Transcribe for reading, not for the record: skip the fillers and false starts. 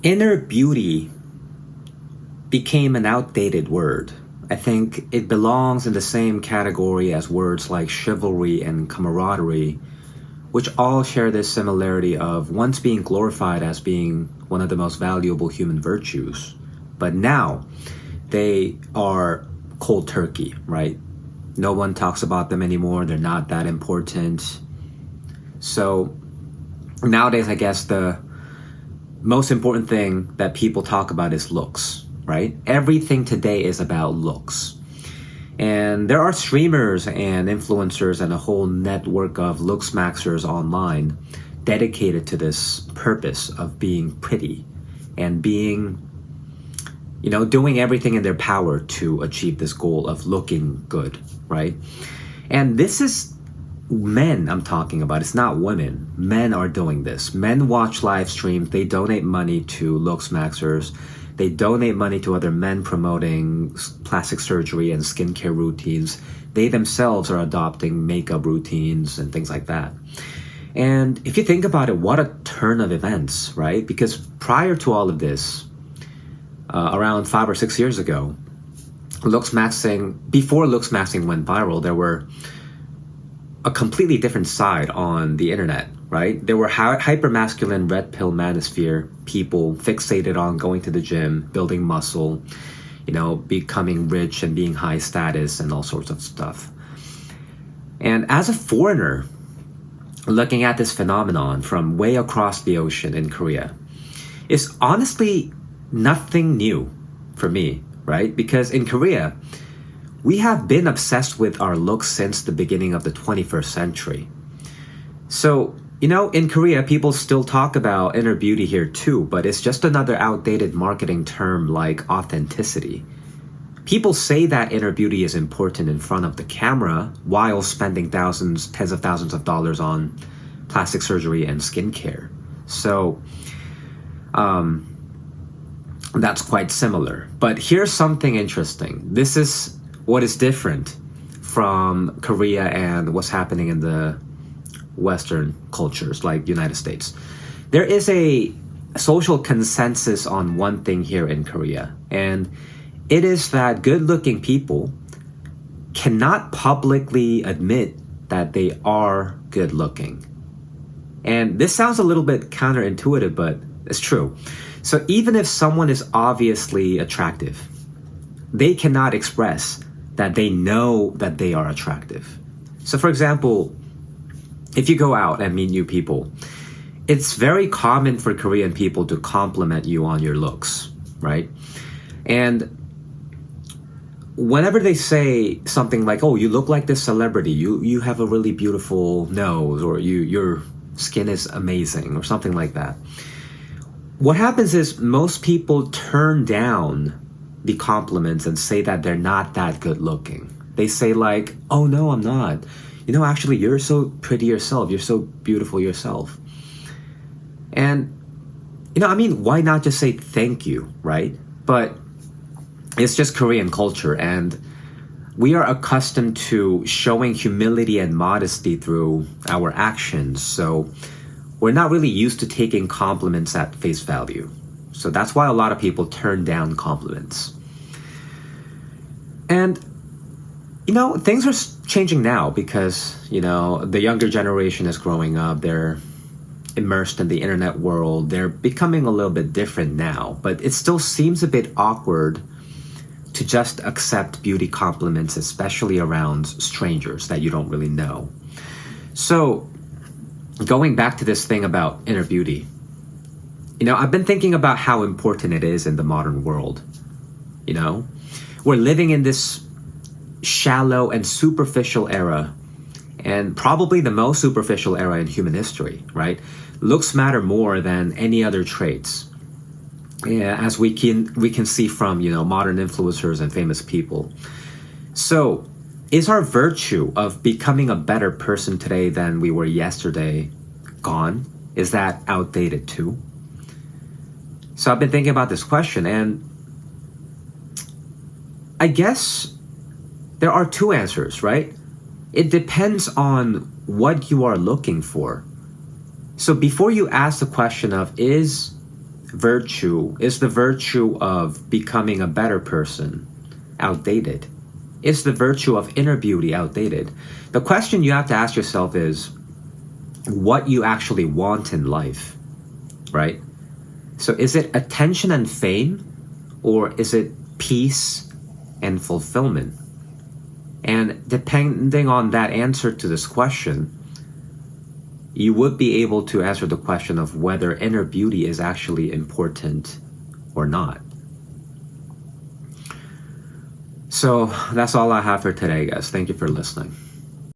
Inner beauty became an outdated word. I think it belongs in the same category as words like chivalry and camaraderie, which all share this similarity of once being glorified as being one of the most valuable human virtues. But now, they are cold turkey, right? No one talks about them anymore. They're not that important. So nowadays, I guess the most important thing that people talk about is looks, right? Everything today is about looks. And there are streamers and influencers and a whole network of Looksmaxxers online dedicated to this purpose of being pretty and being, doing everything in their power to achieve this goal of looking good, right? And this is men I'm talking about. It's not women. Men are doing this. Men watch live streams. They donate money to Looksmaxxers. They donate money to other men promoting plastic surgery and skincare routines. They themselves are adopting makeup routines and things like that. And if you think about it, what a turn of events, right? Because prior to all of this, around 5 or 6 years ago, before Looksmaxxing went viral, there were a completely different side on the internet, right? There were hyper-masculine red pill manosphere people fixated on going to the gym, building muscle, becoming rich and being high status and all sorts of stuff. And as a foreigner, looking at this phenomenon from way across the ocean in Korea, is honestly nothing new for me, right? Because in Korea, we have been obsessed with our looks since the beginning of the 21st century. So, in Korea, people still talk about inner beauty here too, but it's just another outdated marketing term like authenticity. People say that inner beauty is important in front of the camera while spending tens of thousands of dollars on plastic surgery and skincare. So, that's quite similar. But here's something interesting. This is what is different from Korea and what's happening in the Western cultures like United States. There is a social consensus on one thing here in Korea, and it is that good-looking people cannot publicly admit that they are good-looking. And this sounds a little bit counterintuitive, but it's true. So even if someone is obviously attractive, they cannot express that they know that they are attractive. So for example, if you go out and meet new people, it's very common for Korean people to compliment you on your looks, right? And whenever they say something like, oh, you look like this celebrity, you have a really beautiful nose, or your skin is amazing, or something like that, what happens is most people turn down the compliments and say that they're not that good looking. They say like, oh no, I'm not. Actually, you're so pretty yourself. You're so beautiful yourself. And, why not just say thank you, right? But it's just Korean culture, and we are accustomed to showing humility and modesty through our actions. So we're not really used to taking compliments at face value. So that's why a lot of people turn down compliments. And, things are changing now because, the younger generation is growing up. They're immersed in the internet world. They're becoming a little bit different now. But it still seems a bit awkward to just accept beauty compliments, especially around strangers that you don't really know. So going back to this thing about inner beauty, I've been thinking about how important it is in the modern world. We're living in this shallow and superficial era, and probably the most superficial era in human history, right? Looks matter more than any other traits. Yeah, as we can see from, modern influencers and famous people. So, is our virtue of becoming a better person today than we were yesterday gone? Is that outdated too? So I've been thinking about this question, and I guess there are two answers, right? It depends on what you are looking for. So before you ask the question of, is virtue? Is the virtue of becoming a better person outdated? Is the virtue of inner beauty outdated? The question you have to ask yourself is what you actually want in life, right? So is it attention and fame, or is it peace and fulfillment? And depending on that answer to this question, you would be able to answer the question of whether inner beauty is actually important or not. So that's all I have for today, guys. Thank you for listening.